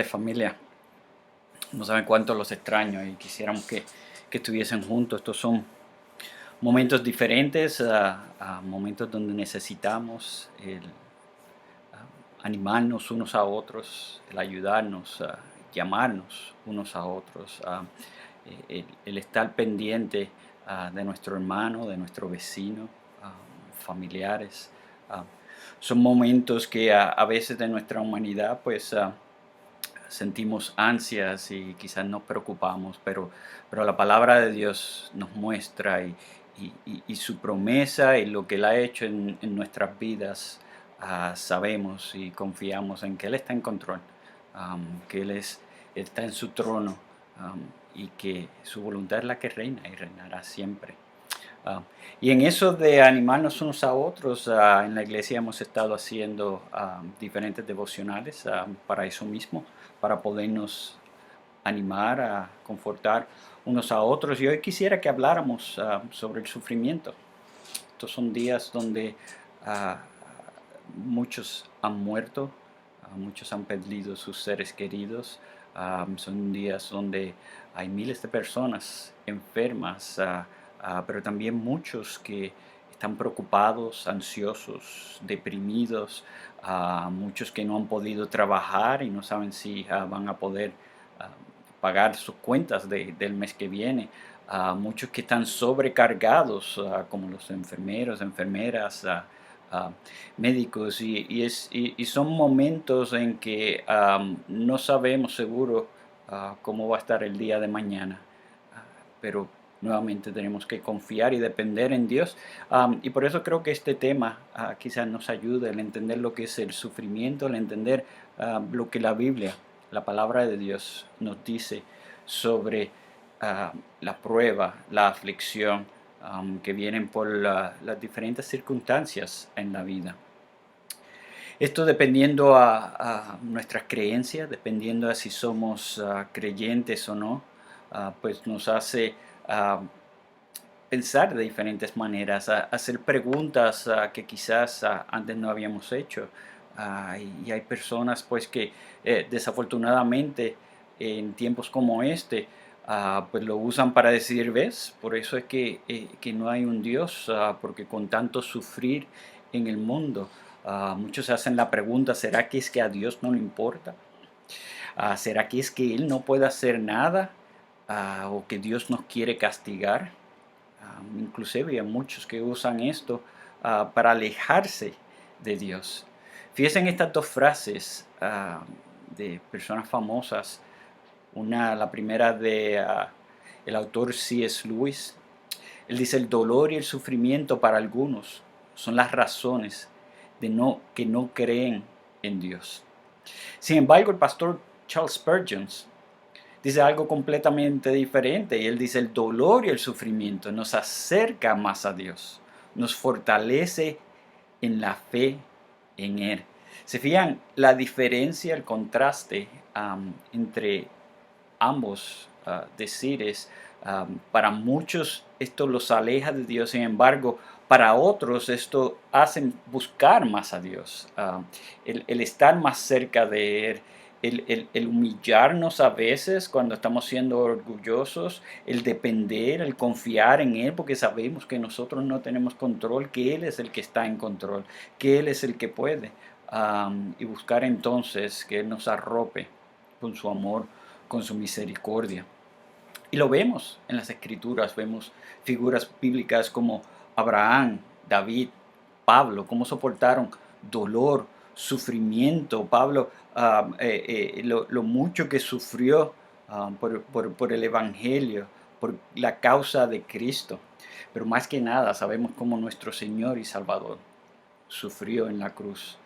Familia, no saben cuánto los extraño y quisiéramos que estuviesen juntos. Estos son momentos diferentes, a momentos donde necesitamos animarnos unos a otros, el ayudarnos, llamarnos unos a otros, el estar pendiente de nuestro hermano, de nuestro vecino, familiares. ah, Son momentos que a veces de nuestra humanidad pues sentimos ansias y quizás nos preocupamos, pero la palabra de Dios nos muestra y su promesa y lo que Él ha hecho en nuestras vidas. Sabemos y confiamos en que Él está en control, que Él está en su trono, y que su voluntad es la que reina y reinará siempre. Ah, y en eso de animarnos unos a otros, en la iglesia hemos estado haciendo diferentes devocionales para eso mismo, para podernos animar, a confortar unos a otros. Y hoy quisiera que habláramos sobre el sufrimiento. Estos son días donde ah, muchos han muerto, muchos han perdido sus seres queridos. Son días donde hay miles de personas enfermas, pero también muchos que están preocupados, ansiosos, deprimidos, muchos que no han podido trabajar y no saben si van a poder ah, pagar sus cuentas del mes que viene. Muchos que están sobrecargados, como los enfermeros, enfermeras, ah, médicos, y son momentos en que no sabemos seguro cómo va a estar el día de mañana. Pero nuevamente tenemos que confiar y depender en Dios. Y por eso creo que este tema quizás nos ayude a entender lo que es el sufrimiento, a entender lo que la Biblia, la palabra de Dios, nos dice sobre la prueba, la aflicción, que vienen por las diferentes circunstancias en la vida. Esto dependiendo a nuestras creencias, dependiendo a si somos creyentes o no, pues nos hace ah, pensar de diferentes maneras, hacer preguntas que quizás antes no habíamos hecho. Y hay personas pues que desafortunadamente en tiempos como este pues lo usan para decir, ves, por eso es que no hay un Dios, porque con tanto sufrir en el mundo, muchos hacen la pregunta, ¿será que es que a Dios no le importa? ¿Será que es que Él no puede hacer nada? ¿O que Dios nos quiere castigar? Inclusive hay muchos que usan esto para alejarse de Dios. Fíjense en estas dos frases de personas famosas. La primera de el autor C.S. Lewis. Él dice: el dolor y el sufrimiento para algunos son las razones que no creen en Dios. Sin embargo, el pastor Charles Spurgeon dice algo completamente diferente, y él dice: el dolor y el sufrimiento nos acerca más a Dios, nos fortalece en la fe en Él. ¿Se fijan la diferencia, el contraste entre ambos decires? Para muchos esto los aleja de Dios, sin embargo, para otros esto hace buscar más a Dios, el estar más cerca de Él, el humillarnos a veces cuando estamos siendo orgullosos, el depender, el confiar en Él, porque sabemos que nosotros no tenemos control, que Él es el que está en control, que Él es el que puede, y buscar entonces que Él nos arrope con su amor, con su misericordia. Y lo vemos en las Escrituras, vemos figuras bíblicas como Abraham, David, Pablo, cómo soportaron dolor, sufrimiento. Pablo, lo mucho que sufrió por el Evangelio, por la causa de Cristo. Pero más que nada sabemos cómo nuestro Señor y Salvador sufrió en la cruz,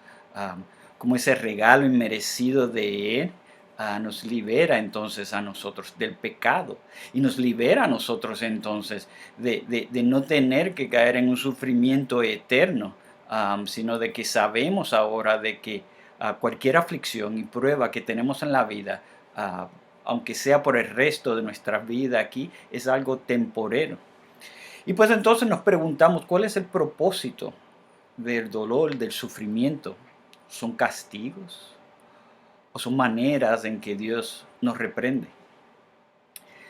como ese regalo inmerecido de Él nos libera entonces a nosotros del pecado, y nos libera a nosotros entonces de no tener que caer en un sufrimiento eterno, sino de que sabemos ahora de que cualquier aflicción y prueba que tenemos en la vida, aunque sea por el resto de nuestra vida aquí, es algo temporero. Y pues entonces nos preguntamos, ¿cuál es el propósito del dolor, del sufrimiento? ¿Son castigos? o son maneras en que Dios nos reprende.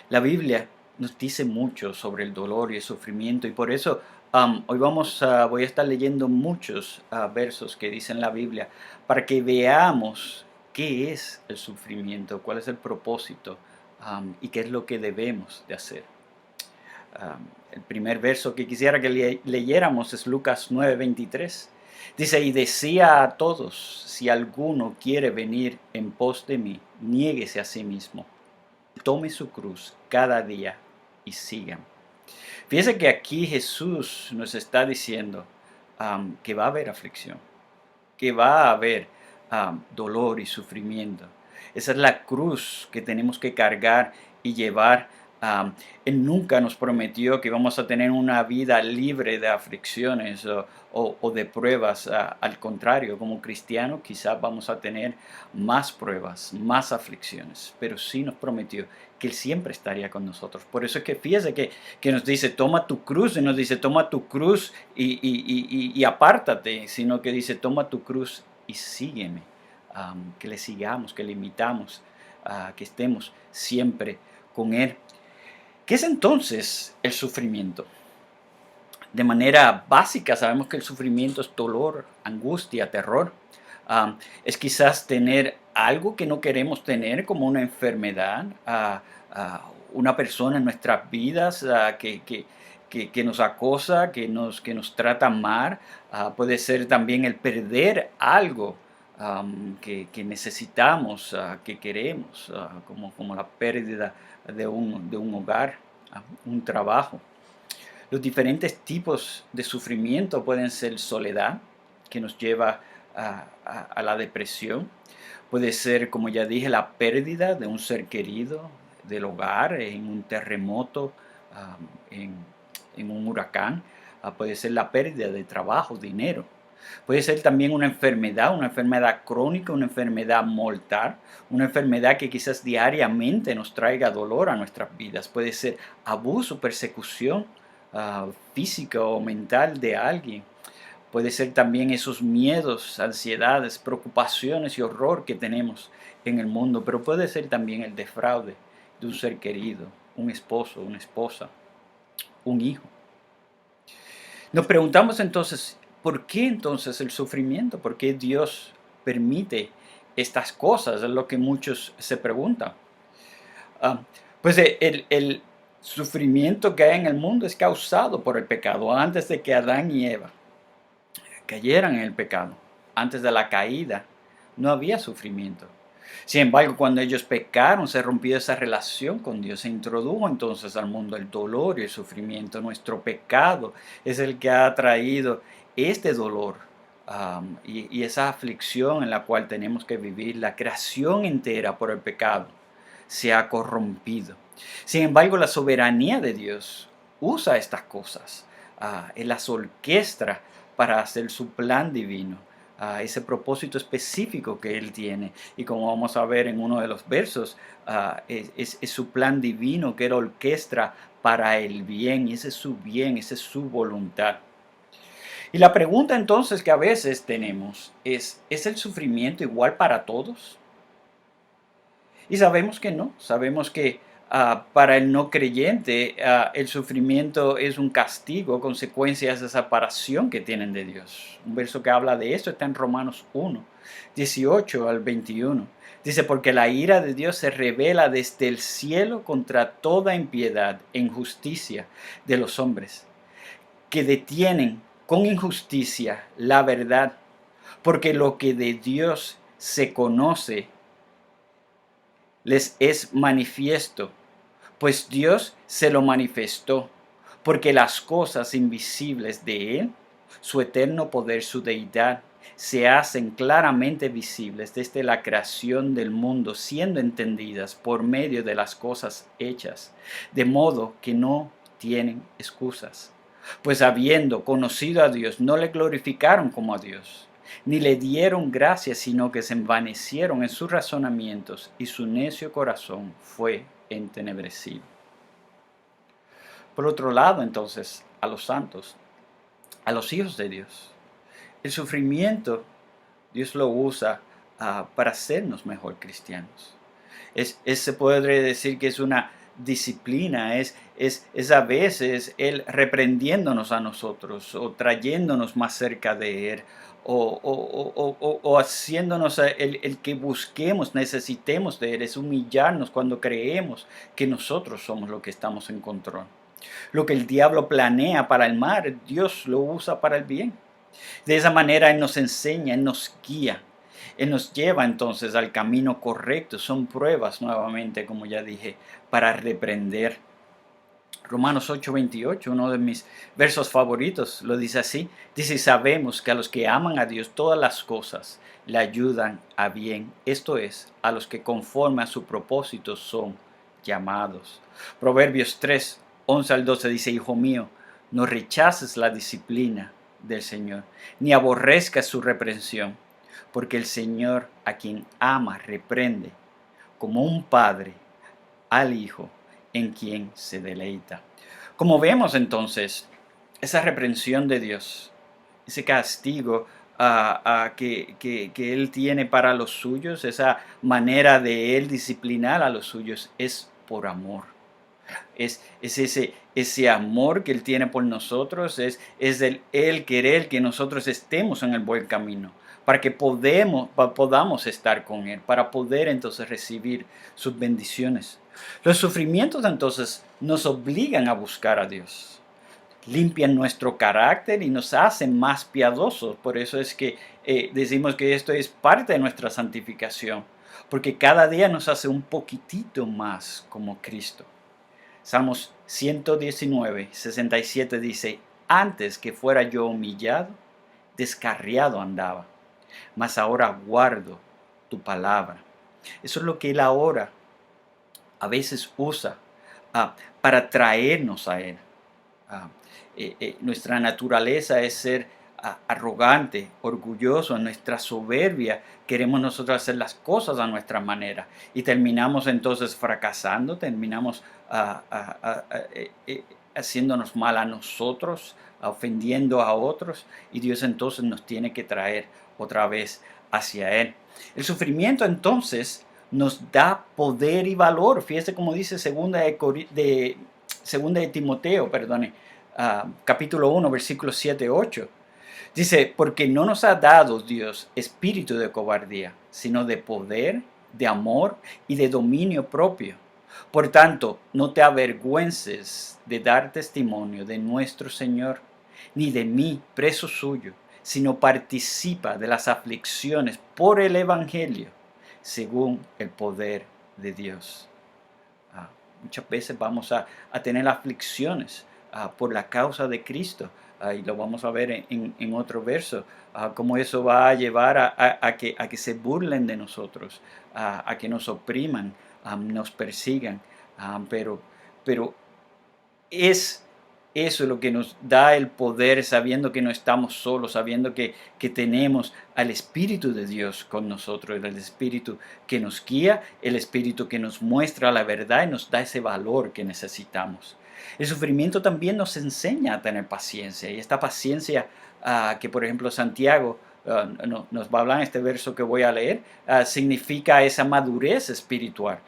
La Biblia nos dice mucho sobre el dolor y el sufrimiento y por eso hoy voy a estar leyendo muchos versos que dicen la Biblia para que veamos qué es el sufrimiento, cuál es el propósito y qué es lo que debemos de hacer. El primer verso que quisiera que leyéramos es Lucas 9:23. Dice, y decía a todos, si alguno quiere venir en pos de mí, niéguese a sí mismo, tome su cruz cada día y sigan. Fíjense que aquí Jesús nos está diciendo que va a haber aflicción, que va a haber dolor y sufrimiento. Esa es la cruz que tenemos que cargar y llevar. Él nunca nos prometió que íbamos a tener una vida libre de aflicciones o de pruebas. Al contrario, como cristianos quizás vamos a tener más pruebas, más aflicciones, pero sí nos prometió que Él siempre estaría con nosotros. Por eso es que fíjese que nos dice, toma tu cruz, y nos dice, toma tu cruz y apártate, sino que dice, toma tu cruz y sígueme. Que le sigamos, que le imitamos, que estemos siempre con Él. ¿Qué es entonces el sufrimiento? De manera básica sabemos que el sufrimiento es dolor, angustia, terror. Es quizás tener algo que no queremos tener, como una enfermedad, una persona en nuestras vidas que nos acosa, que nos trata mal. Puede ser también el perder algo que necesitamos, que queremos, como la pérdida de un hogar, un trabajo. Los diferentes tipos de sufrimiento pueden ser soledad, que nos lleva a la depresión. Puede ser, como ya dije, la pérdida de un ser querido, del hogar, en un terremoto, en, en un huracán. Puede ser la pérdida de trabajo, dinero. Puede ser también una enfermedad crónica, una enfermedad mortal, una enfermedad que quizás diariamente nos traiga dolor a nuestras vidas. Puede ser abuso, persecución física o mental de alguien. Puede ser también esos miedos, ansiedades, preocupaciones y horror que tenemos en el mundo, pero puede ser también el defraude de un ser querido, un esposo, una esposa, un hijo. Nos preguntamos entonces, ¿por qué entonces el sufrimiento? ¿Por qué Dios permite estas cosas? Es lo que muchos se preguntan. Pues el sufrimiento que hay en el mundo es causado por el pecado. Antes de que Adán y Eva cayeran en el pecado, antes de la caída, no había sufrimiento. Sin embargo, cuando ellos pecaron, se rompió esa relación con Dios, se introdujo entonces al mundo el dolor y el sufrimiento. Nuestro pecado es el que ha traído este dolor y esa aflicción en la cual tenemos que vivir. La creación entera por el pecado se ha corrompido. Sin embargo, la soberanía de Dios usa estas cosas, Él las orquestra para hacer su plan divino, ese propósito específico que Él tiene. Y como vamos a ver en uno de los versos, es su plan divino que Él orquestra para el bien, y ese es su bien, esa es su voluntad. Y la pregunta entonces que a veces tenemos ¿es el sufrimiento igual para todos? Y sabemos que no, sabemos que para el no creyente el sufrimiento es un castigo, consecuencias de esa separación que tienen de Dios. Un verso que habla de esto está en Romanos 1, 18 al 21. Dice, porque la ira de Dios se revela desde el cielo contra toda impiedad e injusticia de los hombres, que detienen con injusticia la verdad, porque lo que de Dios se conoce les es manifiesto, pues Dios se lo manifestó, porque las cosas invisibles de Él, su eterno poder, su deidad, se hacen claramente visibles desde la creación del mundo, siendo entendidas por medio de las cosas hechas, de modo que no tienen excusas. Pues habiendo conocido a Dios, no le glorificaron como a Dios, ni le dieron gracias, sino que se envanecieron en sus razonamientos y su necio corazón fue entenebrecido. Por otro lado, entonces, a los santos, a los hijos de Dios, el sufrimiento Dios lo usa para hacernos mejor cristianos. Se podría decir que es una disciplina, es a veces Él reprendiéndonos a nosotros o trayéndonos más cerca de Él o haciéndonos el que busquemos, necesitemos de Él, es humillarnos cuando creemos que nosotros somos los que estamos en control. Lo que el diablo planea para el mal, Dios lo usa para el bien. De esa manera Él nos enseña, Él nos guía. Él nos lleva entonces al camino correcto. Son pruebas nuevamente, como ya dije, para reprender. Romanos 8:28, uno de mis versos favoritos, lo dice así. Dice, sabemos que a los que aman a Dios todas las cosas le ayudan a bien. Esto es, a los que conforme a su propósito son llamados. Proverbios 3:11 al 12 dice, hijo mío, no rechaces la disciplina del Señor, ni aborrezcas su reprensión, porque el Señor a quien ama reprende, como un padre al hijo en quien se deleita. Como vemos entonces, esa reprensión de Dios, ese castigo que Él tiene para los suyos, esa manera de Él disciplinar a los suyos, es por amor. Es ese amor que Él tiene por nosotros, es Él querer que nosotros estemos en el buen camino, para que podamos estar con Él, para poder entonces recibir sus bendiciones. Los sufrimientos entonces nos obligan a buscar a Dios, limpian nuestro carácter y nos hacen más piadosos. Por eso es que decimos que esto es parte de nuestra santificación, porque cada día nos hace un poquitito más como Cristo. Salmos 119:67 dice, antes que fuera yo humillado, descarriado andaba, mas ahora guardo tu palabra. Eso es lo que Él ahora a veces usa para traernos a Él. Ah, Nuestra naturaleza es ser arrogante, orgulloso, en nuestra soberbia queremos nosotros hacer las cosas a nuestra manera y terminamos entonces fracasando, terminamos haciéndonos mal a nosotros, ofendiendo a otros, y Dios entonces nos tiene que traer otra vez hacia Él. El sufrimiento entonces nos da poder y valor. Fíjese como dice segunda de Timoteo, capítulo 1, versículos 7-8. Dice, porque no nos ha dado Dios espíritu de cobardía, sino de poder, de amor y de dominio propio. Por tanto, no te avergüences de dar testimonio de nuestro Señor, ni de mí, preso suyo, sino participa de las aflicciones por el Evangelio, según el poder de Dios. Muchas veces vamos a tener aflicciones por la causa de Cristo. Y lo vamos a ver en otro verso, cómo eso va a llevar a que se burlen de nosotros, a que nos opriman, nos persigan. Pero es eso lo que nos da el poder, sabiendo que no estamos solos, sabiendo que tenemos al Espíritu de Dios con nosotros, el Espíritu que nos guía, el Espíritu que nos muestra la verdad y nos da ese valor que necesitamos. El sufrimiento también nos enseña a tener paciencia, y esta paciencia que por ejemplo Santiago nos va a hablar en este verso que voy a leer, significa esa madurez espiritual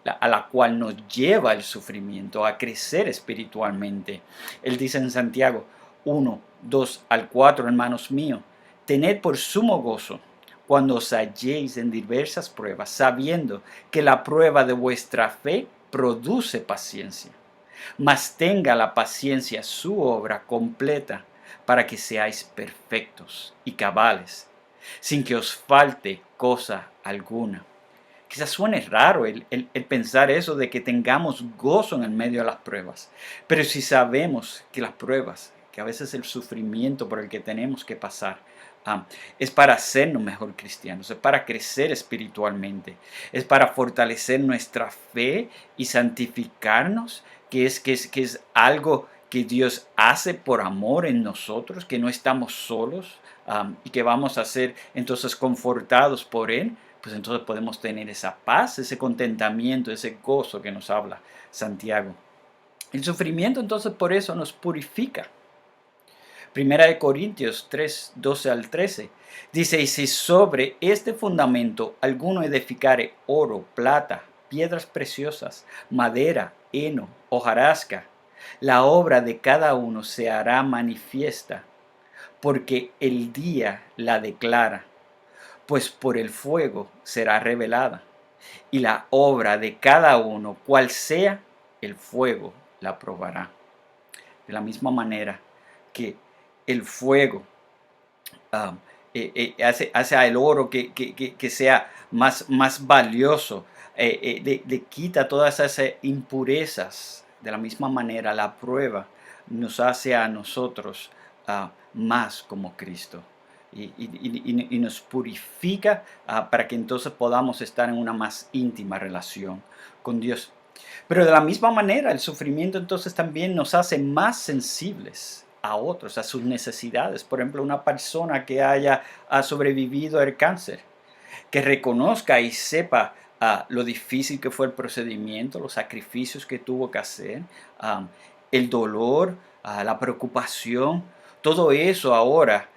a la cual nos lleva el sufrimiento, a crecer espiritualmente. Él dice en Santiago 1:2-4, hermanos míos, tened por sumo gozo cuando os halléis en diversas pruebas, sabiendo que la prueba de vuestra fe produce paciencia. Mas tenga la paciencia su obra completa, para que seáis perfectos y cabales, sin que os falte cosa alguna. Quizás suene raro el pensar eso de que tengamos gozo en el medio de las pruebas, pero si sabemos que las pruebas, que a veces el sufrimiento por el que tenemos que pasar, es para hacernos mejor cristianos, es para crecer espiritualmente, es para fortalecer nuestra fe y santificarnos, que es algo que Dios hace por amor en nosotros, que no estamos solos, y que vamos a ser entonces confortados por Él. Pues entonces podemos tener esa paz, ese contentamiento, ese gozo que nos habla Santiago. El sufrimiento entonces por eso nos purifica, Primera de Corintios 3, 12 al 13. Dice, y si sobre este fundamento alguno edificare oro, plata, piedras preciosas, madera, heno, hojarasca, la obra de cada uno se hará manifiesta, porque el día la declara, pues por el fuego será revelada, y la obra de cada uno, cual sea, el fuego la probará. De la misma manera que el fuego um, hace al oro que sea más valioso, le quita todas esas impurezas. De la misma manera, la prueba nos hace a nosotros más como Cristo y nos purifica para que entonces podamos estar en una más íntima relación con Dios. Pero de la misma manera, el sufrimiento entonces también nos hace más sensibles a otros, a sus necesidades. Por ejemplo, una persona que ha sobrevivido al cáncer, que reconozca y sepa lo difícil que fue el procedimiento, los sacrificios que tuvo que hacer, el dolor, la preocupación, todo eso ahora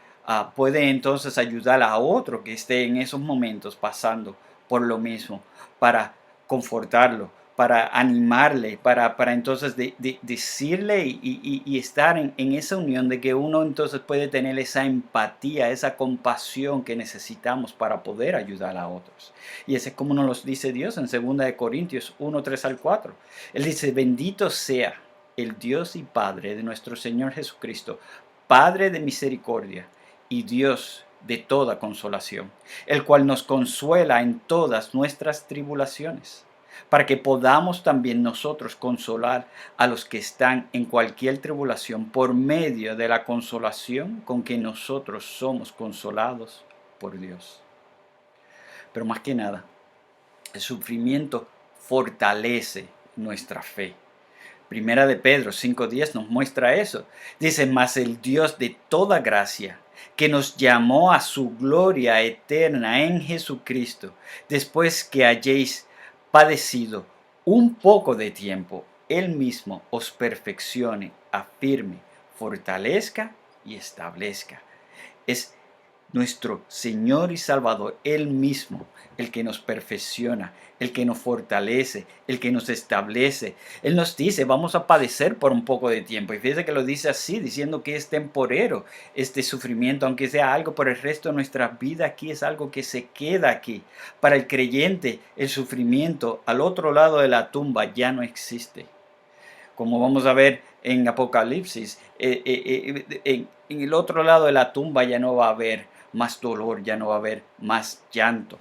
puede entonces ayudar a otro que esté en esos momentos pasando por lo mismo, para confortarlo, para animarle, para entonces decirle y estar en esa unión de que uno entonces puede tener esa empatía, esa compasión que necesitamos para poder ayudar a otros. Y ese es como nos lo dice Dios en 2 Corintios 1, 3 al 4. Él dice, bendito sea el Dios y Padre de nuestro Señor Jesucristo, Padre de misericordia y Dios de toda consolación, el cual nos consuela en todas nuestras tribulaciones, para que podamos también nosotros consolar a los que están en cualquier tribulación por medio de la consolación con que nosotros somos consolados por Dios. Pero más que nada, el sufrimiento fortalece nuestra fe. Primera de Pedro 5:10 nos muestra eso. Dice, mas el Dios de toda gracia, que nos llamó a su gloria eterna en Jesucristo, después que hayáis padecido un poco de tiempo, Él mismo os perfeccione, afirme, fortalezca y establezca. Es nuestro Señor y Salvador, Él mismo, el que nos perfecciona, el que nos fortalece, el que nos establece. Él nos dice, vamos a padecer por un poco de tiempo. Y fíjese que lo dice así, diciendo que es temporero este sufrimiento, aunque sea algo por el resto de nuestra vida, aquí es algo que se queda aquí. Para el creyente, el sufrimiento al otro lado de la tumba ya no existe. Como vamos a ver en Apocalipsis, en el otro lado de la tumba ya no va a haber más dolor, ya no va a haber más llanto.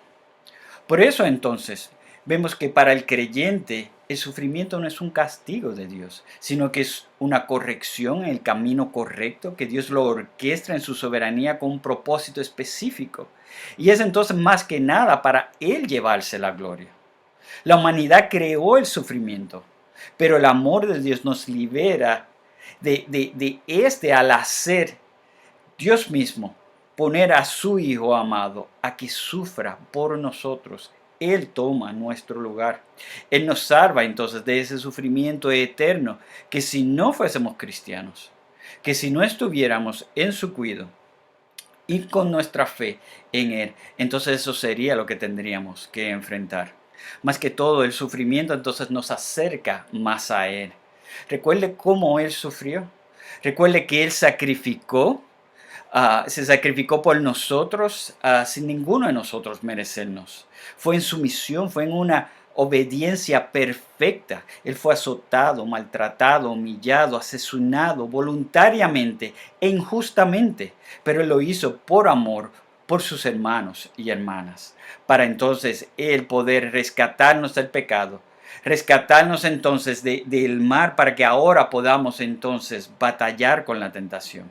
Por eso entonces vemos que para el creyente el sufrimiento no es un castigo de Dios, sino que es una corrección en el camino correcto, que Dios lo orquestra en su soberanía con un propósito específico. Y es entonces más que nada para Él llevarse la gloria. La humanidad creó el sufrimiento, pero el amor de Dios nos libera de este al hacer Dios mismo poner a su Hijo amado a que sufra por nosotros. Él toma nuestro lugar. Él nos salva entonces de ese sufrimiento eterno que si no fuésemos cristianos, que si no estuviéramos en su cuidado y con nuestra fe en Él, entonces eso sería lo que tendríamos que enfrentar. Más que todo, el sufrimiento entonces nos acerca más a Él. Recuerde cómo Él sufrió. Recuerde que Él se sacrificó por nosotros sin ninguno de nosotros merecernos. Fue en sumisión, fue en una obediencia perfecta. Él fue azotado, maltratado, humillado, asesinado voluntariamente e injustamente, pero Él lo hizo por amor por sus hermanos y hermanas, para entonces Él poder rescatarnos del pecado, rescatarnos entonces del mal, para que ahora podamos entonces batallar con la tentación.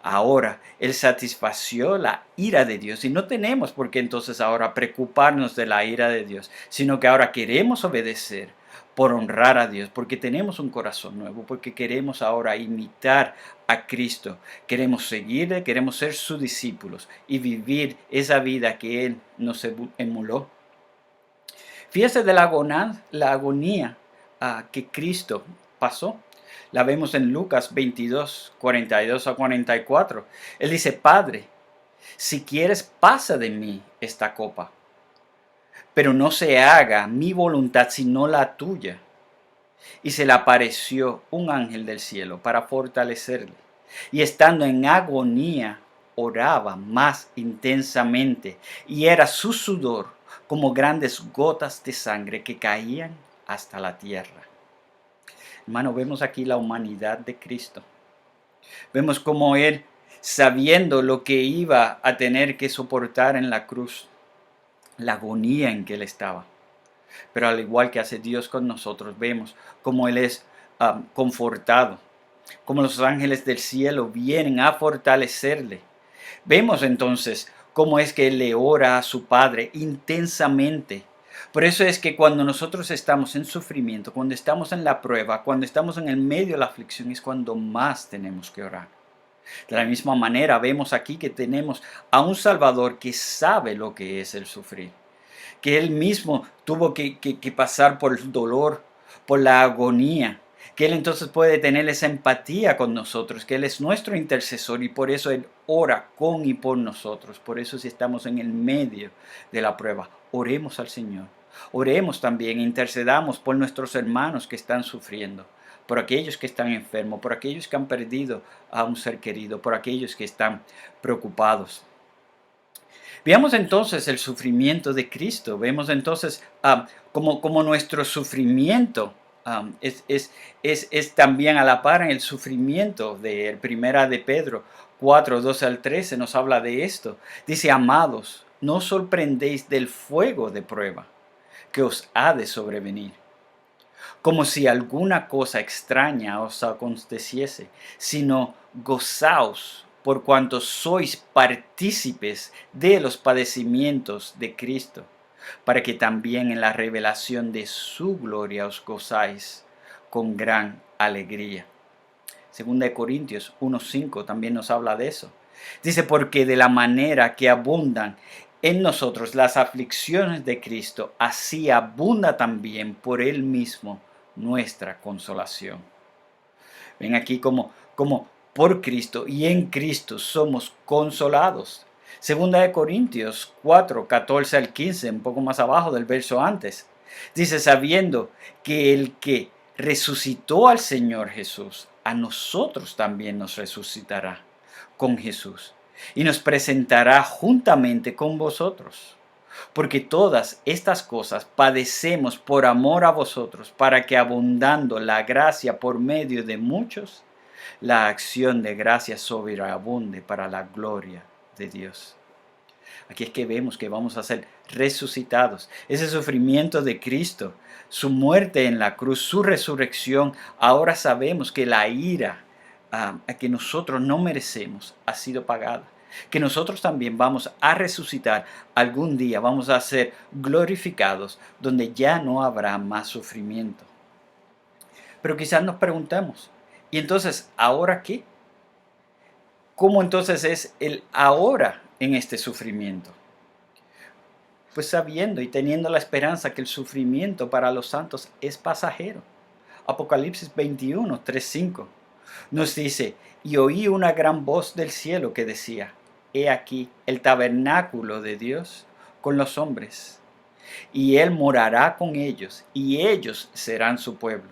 Ahora Él satisfació la ira de Dios y no tenemos por qué entonces ahora preocuparnos de la ira de Dios, sino que ahora queremos obedecer por honrar a Dios, porque tenemos un corazón nuevo, porque queremos ahora imitar a Cristo, queremos seguirle, queremos ser sus discípulos y vivir esa vida que Él nos emuló. Fíjese de la agonía que Cristo pasó. La vemos en Lucas 22, 42 a 44. Él dice, Padre, si quieres, pasa de mí esta copa, pero no se haga mi voluntad sino la tuya. Y se le apareció un ángel del cielo para fortalecerle. Y estando en agonía, oraba más intensamente, y era su sudor como grandes gotas de sangre que caían hasta la tierra. Hermano, vemos aquí la humanidad de Cristo. Vemos cómo Él, sabiendo lo que iba a tener que soportar en la cruz, la agonía en que Él estaba. Pero al igual que hace Dios con nosotros, vemos cómo Él es confortado, cómo los ángeles del cielo vienen a fortalecerle. Vemos entonces cómo es que Él le ora a su Padre intensamente. Por eso es que cuando nosotros estamos en sufrimiento, cuando estamos en la prueba, cuando estamos en el medio de la aflicción, es cuando más tenemos que orar. De la misma manera, vemos aquí que tenemos a un Salvador que sabe lo que es el sufrir, que Él mismo tuvo que pasar por el dolor, por la agonía, que Él entonces puede tener esa empatía con nosotros, que Él es nuestro intercesor y por eso Él ora con y por nosotros. Por eso si estamos en el medio de la prueba, oremos al Señor. Oremos también, intercedamos por nuestros hermanos que están sufriendo, por aquellos que están enfermos, por aquellos que han perdido a un ser querido, por aquellos que están preocupados. Veamos entonces el sufrimiento de Cristo. Vemos entonces como nuestro sufrimiento es también a la par en el sufrimiento de Primera de Pedro 4, 12 al 13 nos habla de esto. Dice, amados, no os sorprendéis del fuego de prueba que os ha de sobrevenir, como si alguna cosa extraña os aconteciese, sino gozaos por cuanto sois partícipes de los padecimientos de Cristo, para que también en la revelación de su gloria os gozáis con gran alegría. Segunda de Corintios 1:5 también nos habla de eso. Dice, porque de la manera que abundan en nosotros las aflicciones de Cristo, así abunda también por Él mismo nuestra consolación. Ven aquí como por Cristo y en Cristo somos consolados. Segunda de Corintios 4, 14 al 15, un poco más abajo del verso antes. Dice, sabiendo que el que resucitó al Señor Jesús, a nosotros también nos resucitará con Jesús y nos presentará juntamente con vosotros. Porque todas estas cosas padecemos por amor a vosotros, para que abundando la gracia por medio de muchos, la acción de gracia sobreabunde para la gloria de Dios. Aquí es que vemos que vamos a ser resucitados. Ese sufrimiento de Cristo, su muerte en la cruz, su resurrección, ahora sabemos que la ira que nosotros no merecemos ha sido pagada. Que nosotros también vamos a resucitar algún día, vamos a ser glorificados, donde ya no habrá más sufrimiento. Pero quizás nos preguntamos, ¿y entonces ahora qué? ¿Cómo entonces es el ahora en este sufrimiento? Pues sabiendo y teniendo la esperanza que el sufrimiento para los santos es pasajero. Apocalipsis 21, 3, 5 nos dice, y oí una gran voz del cielo que decía, he aquí el tabernáculo de Dios con los hombres, y Él morará con ellos, y ellos serán su pueblo,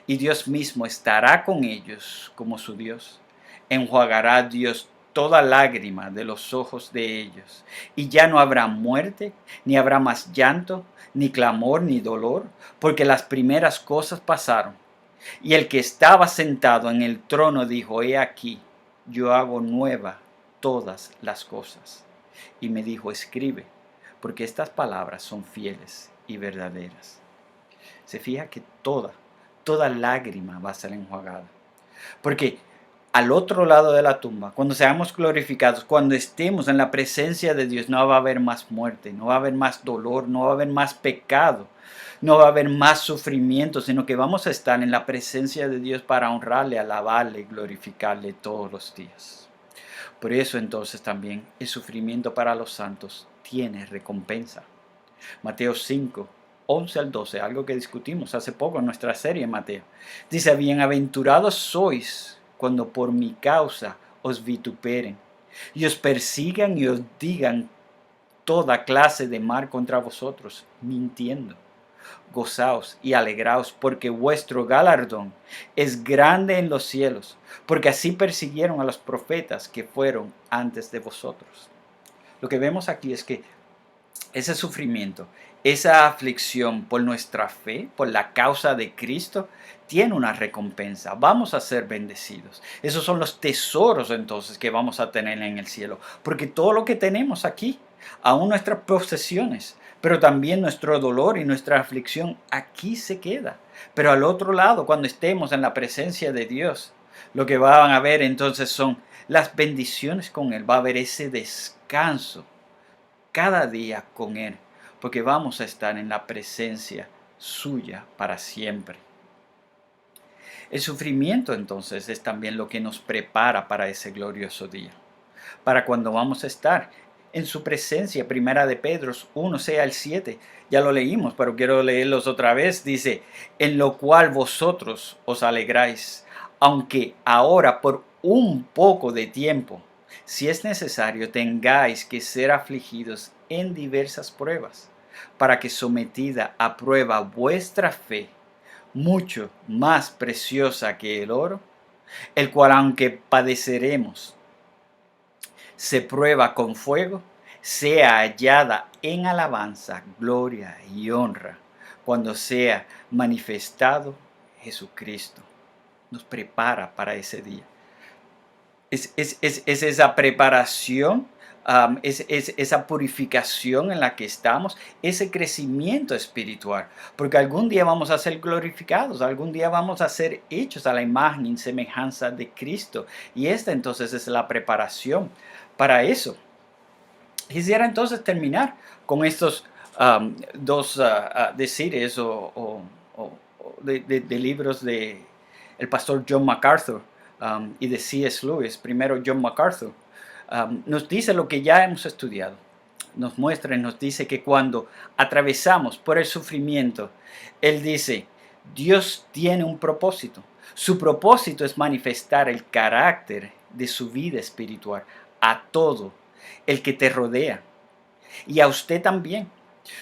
y Dios mismo estará con ellos como su Dios. Enjuagará Dios toda lágrima de los ojos de ellos, y ya no habrá muerte, ni habrá más llanto, ni clamor, ni dolor, porque las primeras cosas pasaron. Y el que estaba sentado en el trono dijo, he aquí, yo hago nueva todas las cosas. Y me dijo, escribe, porque estas palabras son fieles y verdaderas. Se fija que toda lágrima va a ser enjuagada. Porque al otro lado de la tumba, cuando seamos glorificados, cuando estemos en la presencia de Dios, no va a haber más muerte, no va a haber más dolor, no va a haber más pecado, no va a haber más sufrimiento, sino que vamos a estar en la presencia de Dios para honrarle, alabarle y glorificarle todos los días. Por eso entonces también el sufrimiento para los santos tiene recompensa. Mateo 5, 11 al 12, algo que discutimos hace poco en nuestra serie en Mateo. Dice, bienaventurados sois cuando por mi causa os vituperen y os persigan y os digan toda clase de mal contra vosotros, mintiendo. Gozaos y alegraos, porque vuestro galardón es grande en los cielos, porque así persiguieron a los profetas que fueron antes de vosotros. Lo que vemos aquí es que ese sufrimiento, esa aflicción por nuestra fe, por la causa de Cristo, tiene una recompensa. Vamos a ser bendecidos. Esos son los tesoros entonces que vamos a tener en el cielo. Porque todo lo que tenemos aquí, aún nuestras posesiones, pero también nuestro dolor y nuestra aflicción, aquí se queda. Pero al otro lado, cuando estemos en la presencia de Dios, lo que van a ver entonces son las bendiciones con Él. Va a haber ese descanso cada día con Él, porque vamos a estar en la presencia suya para siempre. El sufrimiento entonces es también lo que nos prepara para ese glorioso día, para cuando vamos a estar en su presencia. Primera de Pedro 1, 6 al 7, ya lo leímos, pero quiero leerlos otra vez. Dice, en lo cual vosotros os alegráis, aunque ahora por un poco de tiempo, si es necesario, tengáis que ser afligidos en diversas pruebas, para que sometida a prueba vuestra fe, mucho más preciosa que el oro, el cual aunque padeceremos, se prueba con fuego, sea hallada en alabanza, gloria y honra, cuando sea manifestado Jesucristo. Nos prepara para ese día. Es esa preparación, es esa purificación en la que estamos, ese crecimiento espiritual, porque algún día vamos a ser glorificados, algún día vamos a ser hechos a la imagen y semejanza de Cristo, y esta entonces es la preparación para eso. Quisiera entonces terminar con estos dos decires de libros de el pastor John MacArthur y de C.S. Lewis. Primero John MacArthur nos dice lo que ya hemos estudiado. Nos muestra y nos dice que cuando atravesamos por el sufrimiento, él dice, Dios tiene un propósito. Su propósito es manifestar el carácter de su vida espiritual a todo el que te rodea y a usted también.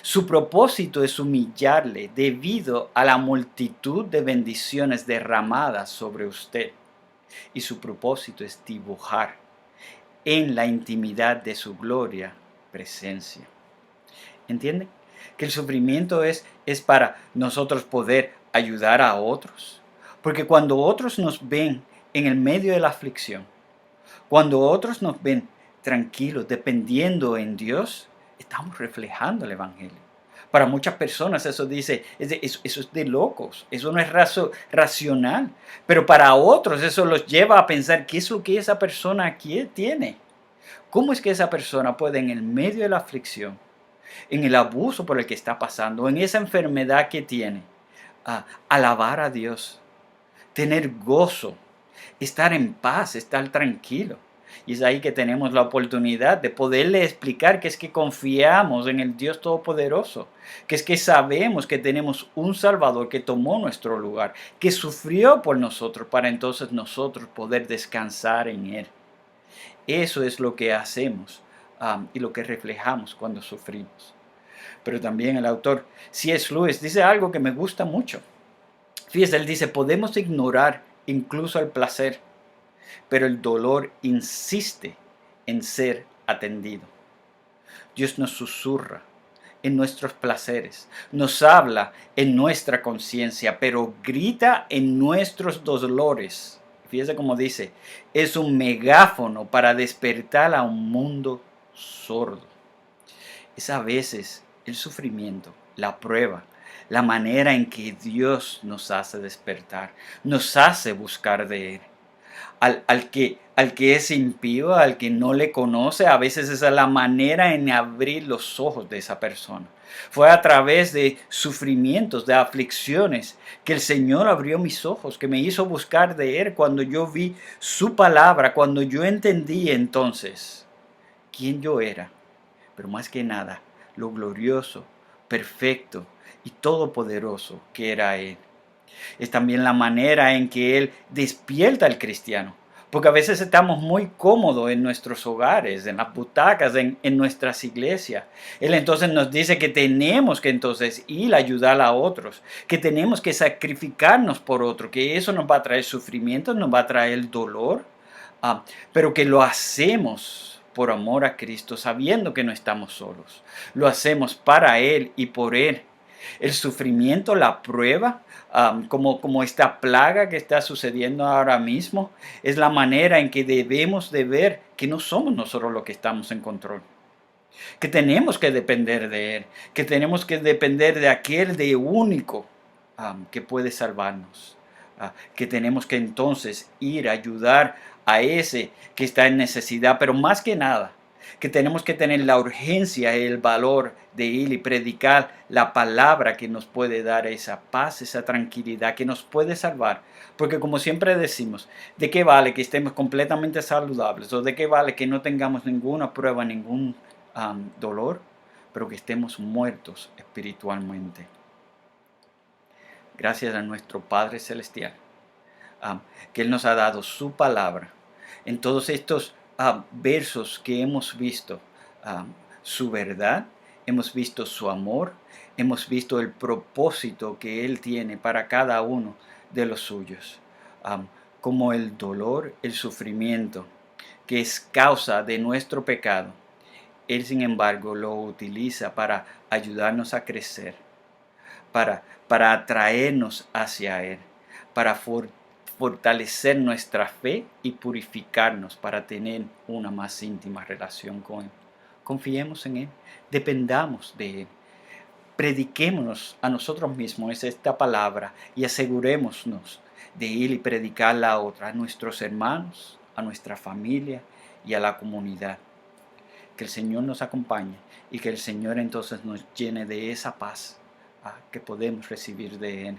Su propósito es humillarle debido a la multitud de bendiciones derramadas sobre usted. Y su propósito es dibujar en la intimidad de su gloria presencia. ¿Entienden? Que el sufrimiento es para nosotros poder ayudar a otros. Porque cuando otros nos ven en el medio de la aflicción, cuando otros nos ven tranquilos, dependiendo en Dios, estamos reflejando el Evangelio. Para muchas personas eso dice, eso es de locos, eso no es racional. Pero para otros eso los lleva a pensar qué es lo que esa persona aquí tiene. ¿Cómo es que esa persona puede en el medio de la aflicción, en el abuso por el que está pasando, en esa enfermedad que tiene, alabar a Dios, tener gozo, estar en paz, estar tranquilo? Y es ahí que tenemos la oportunidad de poderle explicar que es que confiamos en el Dios Todopoderoso, que es que sabemos que tenemos un Salvador que tomó nuestro lugar, que sufrió por nosotros para entonces nosotros poder descansar en Él. Eso es lo que hacemos y lo que reflejamos cuando sufrimos. Pero también el autor C.S. Lewis dice algo que me gusta mucho. Fíjese, él dice, podemos ignorar incluso el placer, pero el dolor insiste en ser atendido. Dios nos susurra en nuestros placeres, nos habla en nuestra conciencia, pero grita en nuestros dolores. Fíjese cómo dice, es un megáfono para despertar a un mundo sordo. Es a veces el sufrimiento, la prueba, la manera en que Dios nos hace despertar, nos hace buscar de Él. Al que es impío, al que no le conoce, a veces esa es la manera en abrir los ojos de esa persona. Fue a través de sufrimientos, de aflicciones, que el Señor abrió mis ojos, que me hizo buscar de Él cuando yo vi su palabra, cuando yo entendí entonces quién yo era, pero más que nada, lo glorioso, perfecto y todopoderoso que era Él. Es también la manera en que Él despierta al cristiano. Porque a veces estamos muy cómodos en nuestros hogares, en las butacas, en nuestras iglesias. Él entonces nos dice que tenemos que entonces ir a ayudar a otros, que tenemos que sacrificarnos por otro, que eso nos va a traer sufrimiento, nos va a traer dolor, pero que lo hacemos por amor a Cristo, sabiendo que no estamos solos. Lo hacemos para Él y por Él. El sufrimiento, la prueba, como esta plaga que está sucediendo ahora mismo, es la manera en que debemos de ver que no somos nosotros los que estamos en control, que tenemos que depender de Él, que tenemos que depender de aquel de único que puede salvarnos, que tenemos que entonces ir a ayudar a ese que está en necesidad, pero más que nada, que tenemos que tener la urgencia y el valor de ir y predicar la palabra que nos puede dar esa paz, esa tranquilidad, que nos puede salvar. Porque como siempre decimos, ¿de qué vale que estemos completamente saludables? ¿O de qué vale que no tengamos ninguna prueba, ningún dolor, pero que estemos muertos espiritualmente? Gracias a nuestro Padre Celestial, que Él nos ha dado su palabra. En todos estos versos que hemos visto, su verdad, hemos visto su amor, hemos visto el propósito que Él tiene para cada uno de los suyos, como el dolor, el sufrimiento, que es causa de nuestro pecado. Él, sin embargo, lo utiliza para ayudarnos a crecer, para atraernos hacia Él, para fortalecer nuestra fe y purificarnos para tener una más íntima relación con Él. Confiemos en Él, dependamos de Él, prediquémonos a nosotros mismos esta palabra y asegurémonos de ir y predicarla a otros, a nuestros hermanos, a nuestra familia y a la comunidad. Que el Señor nos acompañe y que el Señor entonces nos llene de esa paz que podemos recibir de Él,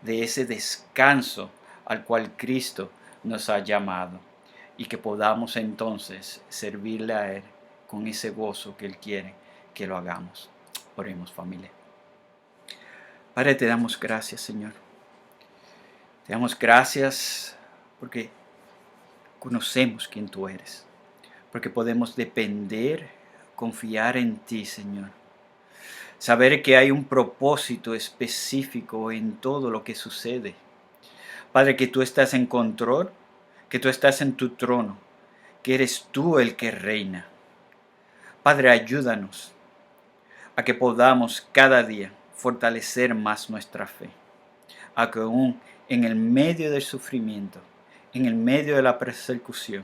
de ese descanso al cual Cristo nos ha llamado, y que podamos entonces servirle a Él con ese gozo que Él quiere que lo hagamos. Oremos, familia. Padre, te damos gracias, Señor. Te damos gracias porque conocemos quién tú eres, porque podemos depender, confiar en ti, Señor. Saber que hay un propósito específico en todo lo que sucede. Padre, que tú estás en control, que tú estás en tu trono, que eres tú el que reina. Padre, ayúdanos a que podamos cada día fortalecer más nuestra fe, a que aún en el medio del sufrimiento, en el medio de la persecución,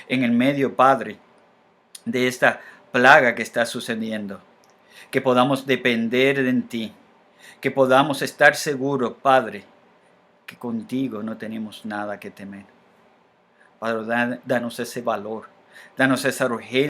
en el medio, Padre, de esta plaga que está sucediendo, que podamos depender de ti, que podamos estar seguros, Padre, que contigo no tenemos nada que temer. Padre, danos ese valor, danos esa urgencia